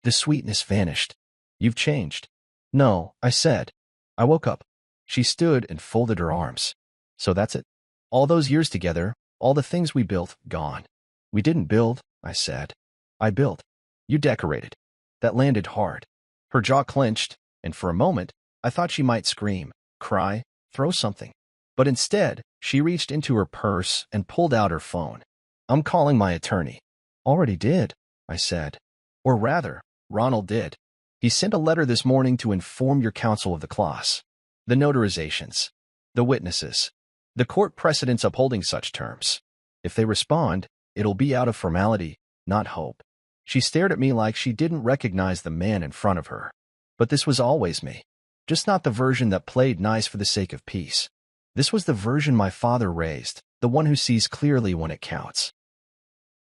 The sweetness vanished. "You've changed." "No," I said. I woke up. She stood and folded her arms. "So that's it. All those years together, all the things we built, gone." "We didn't build," I said. "I built. You decorated." That landed hard. Her jaw clenched, and for a moment, I thought she might scream, cry, throw something. But instead, She reached into her purse and pulled out her phone. "I'm calling my attorney." "Already did," I said. "Or rather, Ronald did. He sent a letter this morning to inform your counsel of the clause, the notarizations, the witnesses, the court precedents upholding such terms. If they respond, it'll be out of formality, not hope." She stared at me like she didn't recognize the man in front of her. But this was always me. Just not the version that played nice for the sake of peace. This was the version my father raised, the one who sees clearly when it counts.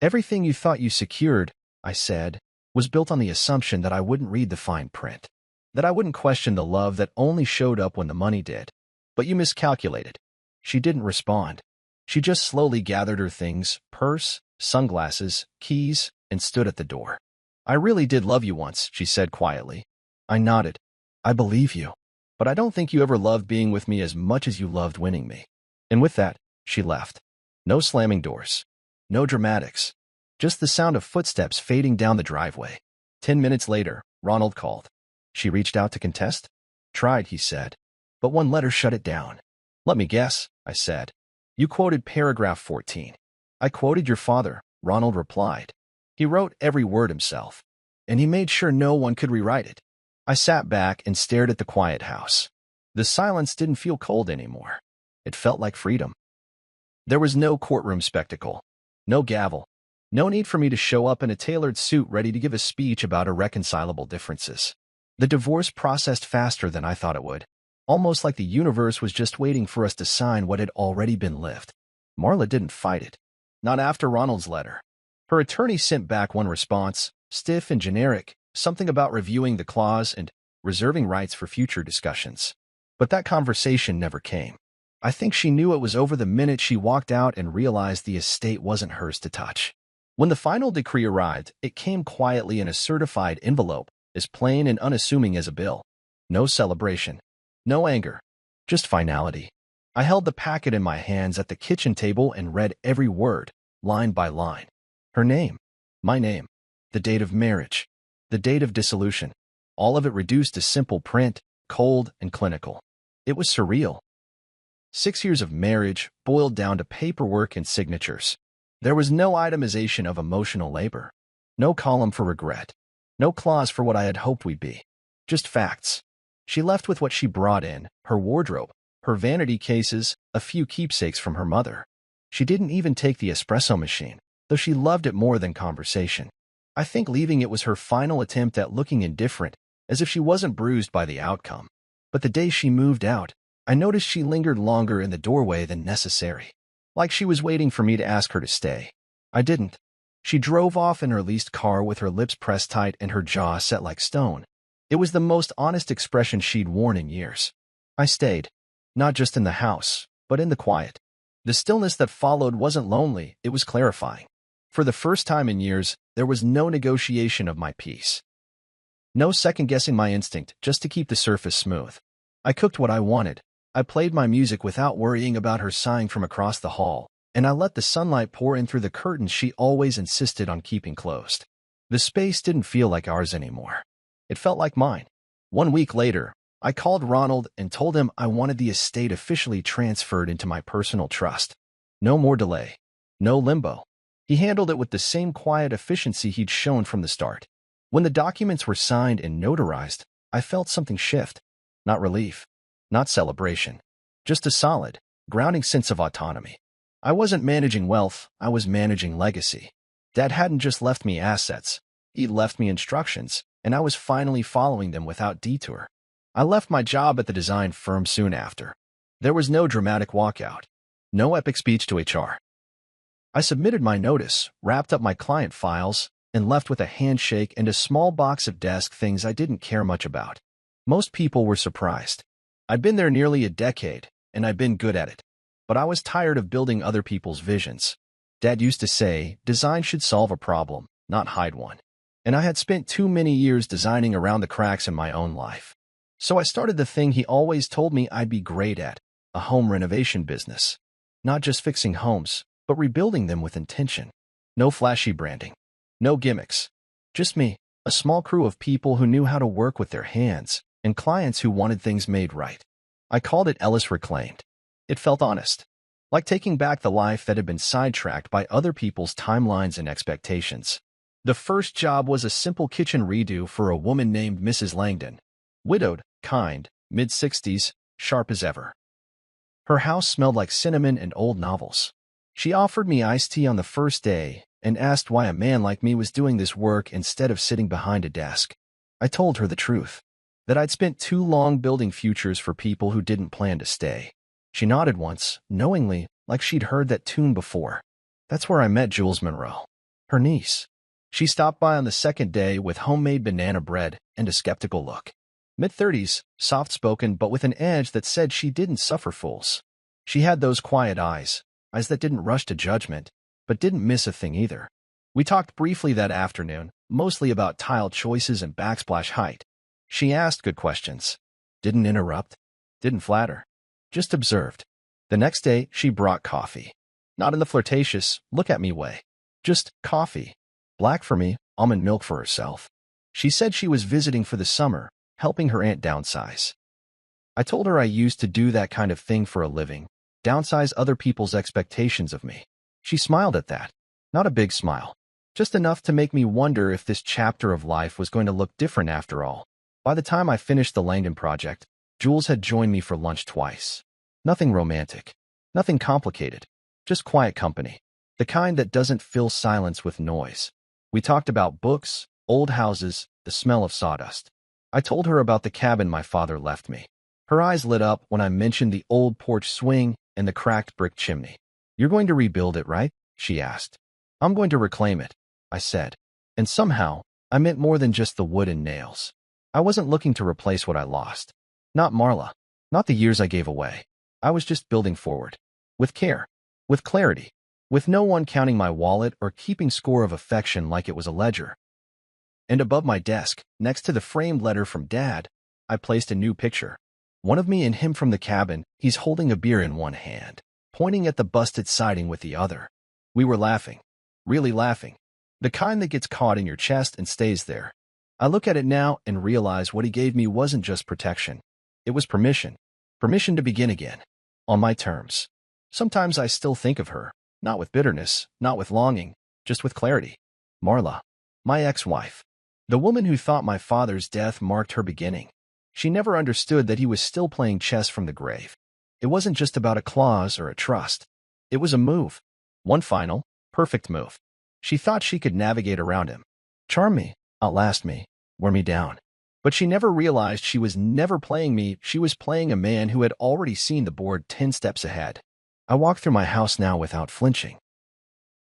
"Everything you thought you secured," I said, "was built on the assumption that I wouldn't read the fine print, that I wouldn't question the love that only showed up when the money did. But you miscalculated." She didn't respond. She just slowly gathered her things, purse, sunglasses, keys, and stood at the door. "I really did love you once," she said quietly. I nodded. "I believe you. But I don't think you ever loved being with me as much as you loved winning me." And with that, she left. No slamming doors. No dramatics. Just the sound of footsteps fading down the driveway. 10 minutes later, Ronald called. "She reached out to contest?" "Tried," he said. "But one letter shut it down." "Let me guess," I said. "You quoted paragraph 14. "I quoted your father," Ronald replied. "He wrote every word himself. And he made sure no one could rewrite it." I sat back and stared at the quiet house. The silence didn't feel cold anymore. It felt like freedom. There was no courtroom spectacle. No gavel. No need for me to show up in a tailored suit ready to give a speech about irreconcilable differences. The divorce processed faster than I thought it would. Almost like the universe was just waiting for us to sign what had already been lived. Marla didn't fight it. Not after Ronald's letter. Her attorney sent back one response, stiff and generic, something about reviewing the clause and reserving rights for future discussions. But that conversation never came. I think she knew it was over the minute she walked out and realized the estate wasn't hers to touch. When the final decree arrived, it came quietly in a certified envelope, as plain and unassuming as a bill. No celebration. No anger. Just finality. I held the packet in my hands at the kitchen table and read every word, line by line. Her name. My name. The date of marriage. The date of dissolution. All of it reduced to simple print, cold and clinical. It was surreal. 6 years of marriage boiled down to paperwork and signatures. There was no itemization of emotional labor. No column for regret. No clause for what I had hoped we'd be. Just facts. She left with what she brought in, her wardrobe, her vanity cases, a few keepsakes from her mother. She didn't even take the espresso machine, though she loved it more than conversation. I think leaving it was her final attempt at looking indifferent, as if she wasn't bruised by the outcome. But the day she moved out, I noticed she lingered longer in the doorway than necessary. Like she was waiting for me to ask her to stay. I didn't. She drove off in her leased car with her lips pressed tight and her jaw set like stone. It was the most honest expression she'd worn in years. I stayed. Not just in the house, but in the quiet. The stillness that followed wasn't lonely, it was clarifying. For the first time in years, there was no negotiation of my peace. No second-guessing my instinct just to keep the surface smooth. I cooked what I wanted. I played my music without worrying about her sighing from across the hall, and I let the sunlight pour in through the curtains she always insisted on keeping closed. The space didn't feel like ours anymore. It felt like mine. 1 week later, I called Ronald and told him I wanted the estate officially transferred into my personal trust. No more delay. No limbo. He handled it with the same quiet efficiency he'd shown from the start. When the documents were signed and notarized, I felt something shift. Not relief. Not celebration. Just a solid, grounding sense of autonomy. I wasn't managing wealth, I was managing legacy. Dad hadn't just left me assets. He'd left me instructions, and I was finally following them without detour. I left my job at the design firm soon after. There was no dramatic walkout. No epic speech to HR. I submitted my notice, wrapped up my client files, and left with a handshake and a small box of desk things I didn't care much about. Most people were surprised. I'd been there nearly a decade, and I'd been good at it. But I was tired of building other people's visions. Dad used to say, design should solve a problem, not hide one. And I had spent too many years designing around the cracks in my own life. So I started the thing he always told me I'd be great at, a home renovation business. Not just fixing homes, but rebuilding them with intention. No flashy branding. No gimmicks. Just me, a small crew of people who knew how to work with their hands, and clients who wanted things made right. I called it Ellis Reclaimed. It felt honest. like taking back the life that had been sidetracked by other people's timelines and expectations. The first job was a simple kitchen redo for a woman named Mrs. Langdon. Widowed, kind, mid-60s, sharp as ever. Her house smelled like cinnamon and old novels. She offered me iced tea on the first day and asked why a man like me was doing this work instead of sitting behind a desk. I told her the truth, that I'd spent too long building futures for people who didn't plan to stay. She nodded once, knowingly, like she'd heard that tune before. That's where I met Jules Monroe, her niece. She stopped by on the second day with homemade banana bread and a skeptical look. Mid-30s, soft-spoken but with an edge that said she didn't suffer fools. She had those quiet eyes that didn't rush to judgment, but didn't miss a thing either. We talked briefly that afternoon, mostly about tile choices and backsplash height. She asked good questions. Didn't interrupt. Didn't flatter. Just observed. The next day, she brought coffee. Not in the flirtatious, look-at-me way. Just coffee. Black for me, almond milk for herself. She said she was visiting for the summer, helping her aunt downsize. I told her I used to do that kind of thing for a living, downsize other people's expectations of me. She smiled at that. Not a big smile. Just enough to make me wonder if this chapter of life was going to look different after all. By the time I finished the Langdon project, Jules had joined me for lunch twice. Nothing romantic. Nothing complicated. Just quiet company. The kind that doesn't fill silence with noise. We talked about books, old houses, the smell of sawdust. I told her about the cabin my father left me. Her eyes lit up when I mentioned the old porch swing and the cracked brick chimney. You're going to rebuild it, right? She asked. I'm going to reclaim it, I said. And somehow, I meant more than just the wood and nails. I wasn't looking to replace what I lost. Not Marla. Not the years I gave away. I was just building forward. With care. With clarity. With no one counting my wallet or keeping score of affection like it was a ledger. And above my desk, next to the framed letter from Dad, I placed a new picture. One of me and him from the cabin, he's holding a beer in one hand, pointing at the busted siding with the other. We were laughing. Really laughing. The kind that gets caught in your chest and stays there. I look at it now and realize what he gave me wasn't just protection. It was permission. Permission to begin again. On my terms. Sometimes I still think of her, not with bitterness, not with longing, just with clarity. Marla. My ex-wife. The woman who thought my father's death marked her beginning. She never understood that he was still playing chess from the grave. It wasn't just about a clause or a trust. It was a move. One final, perfect move. She thought she could navigate around him. Charm me, outlast me, wear me down. But she never realized she was never playing me, she was playing a man who had already seen the board 10 steps ahead. I walk through my house now without flinching.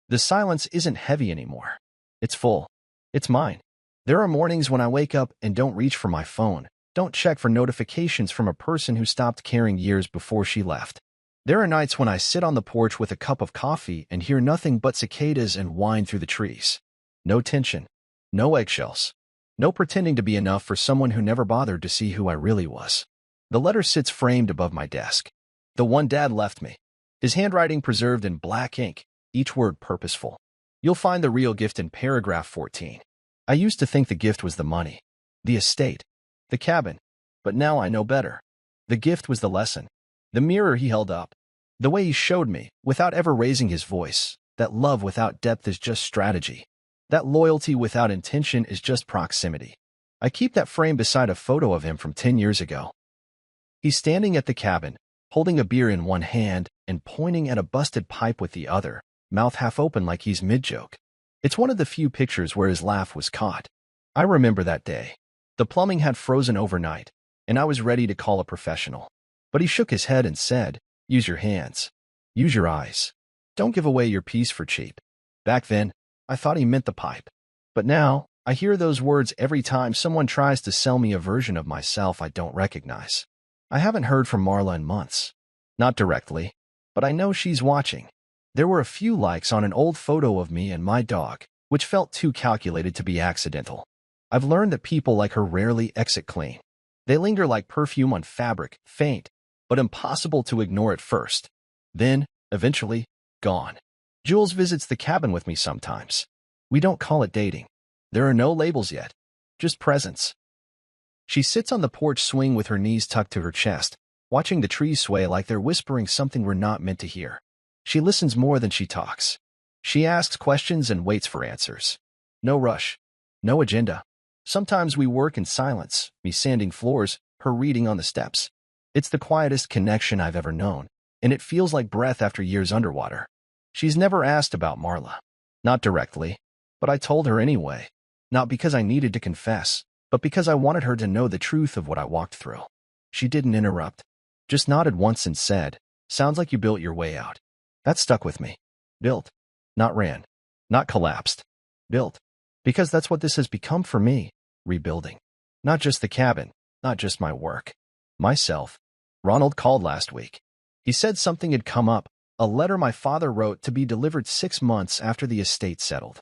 The silence isn't heavy anymore. It's full. It's mine. There are mornings when I wake up and don't reach for my phone, don't check for notifications from a person who stopped caring years before she left. There are nights when I sit on the porch with a cup of coffee and hear nothing but cicadas and wind through the trees. No tension. No eggshells. No pretending to be enough for someone who never bothered to see who I really was. The letter sits framed above my desk. The one Dad left me. His handwriting preserved in black ink, each word purposeful. You'll find the real gift in paragraph 14. I used to think the gift was the money, the estate, the cabin, but now I know better. The gift was the lesson, the mirror he held up, the way he showed me, without ever raising his voice, that love without depth is just strategy, that loyalty without intention is just proximity. I keep that frame beside a photo of him from 10 years ago. He's standing at the cabin, holding a beer in one hand and pointing at a busted pipe with the other, mouth half open like he's mid-joke. It's one of the few pictures where his laugh was caught. I remember that day. The plumbing had frozen overnight, and I was ready to call a professional. But he shook his head and said, use your hands. Use your eyes. Don't give away your peace for cheap. Back then, I thought he meant the pipe. But now, I hear those words every time someone tries to sell me a version of myself I don't recognize. I haven't heard from Marla in months. Not directly, but I know she's watching. There were a few likes on an old photo of me and my dog, which felt too calculated to be accidental. I've learned that people like her rarely exit clean. They linger like perfume on fabric, faint, but impossible to ignore at first. Then, eventually, gone. Jules visits the cabin with me sometimes. We don't call it dating. There are no labels yet, just presence. She sits on the porch swing with her knees tucked to her chest, watching the trees sway like they're whispering something we're not meant to hear. She listens more than she talks. She asks questions and waits for answers. No rush. No agenda. Sometimes we work in silence, me sanding floors, her reading on the steps. It's the quietest connection I've ever known, and it feels like breath after years underwater. She's never asked about Marla. Not directly, but I told her anyway. Not because I needed to confess, but because I wanted her to know the truth of what I walked through. She didn't interrupt, just nodded once and said, "Sounds like you built your way out." That stuck with me. Built. Not ran. Not collapsed. Built. Because that's what this has become for me. Rebuilding. Not just the cabin. Not just my work. Myself. Ronald called last week. He said something had come up, a letter my father wrote to be delivered 6 months after the estate settled.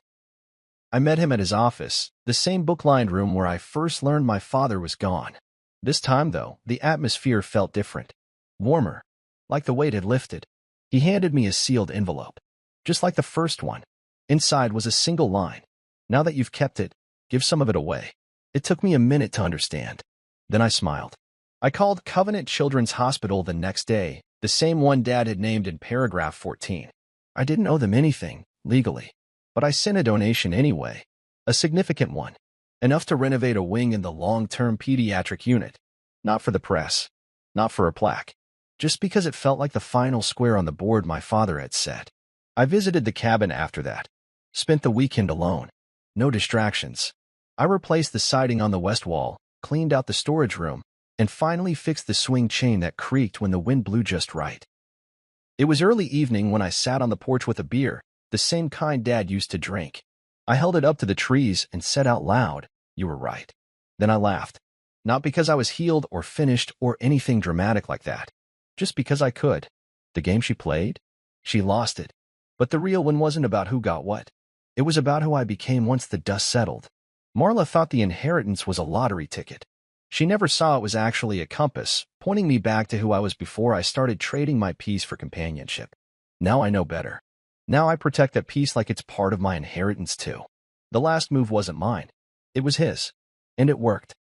I met him at his office, the same book-lined room where I first learned my father was gone. This time, though, the atmosphere felt different. Warmer. Like the weight had lifted. He handed me a sealed envelope. Just like the first one. Inside was a single line. "Now that you've kept it, give some of it away." It took me a minute to understand. Then I smiled. I called Covenant Children's Hospital the next day, the same one Dad had named in paragraph 14. I didn't owe them anything, legally. But I sent a donation anyway. A significant one. Enough to renovate a wing in the long-term pediatric unit. Not for the press. Not for a plaque. Just because it felt like the final square on the board my father had set. I visited the cabin after that. Spent the weekend alone. No distractions. I replaced the siding on the west wall, cleaned out the storage room, and finally fixed the swing chain that creaked when the wind blew just right. It was early evening when I sat on the porch with a beer, the same kind Dad used to drink. I held it up to the trees and said out loud, "You were right." Then I laughed. Not because I was healed or finished or anything dramatic like that. Just because I could. The game she played? She lost it. But the real one wasn't about who got what. It was about who I became once the dust settled. Marla thought the inheritance was a lottery ticket. She never saw it was actually a compass, pointing me back to who I was before I started trading my peace for companionship. Now I know better. Now I protect that peace like it's part of my inheritance too. The last move wasn't mine. It was his. And it worked.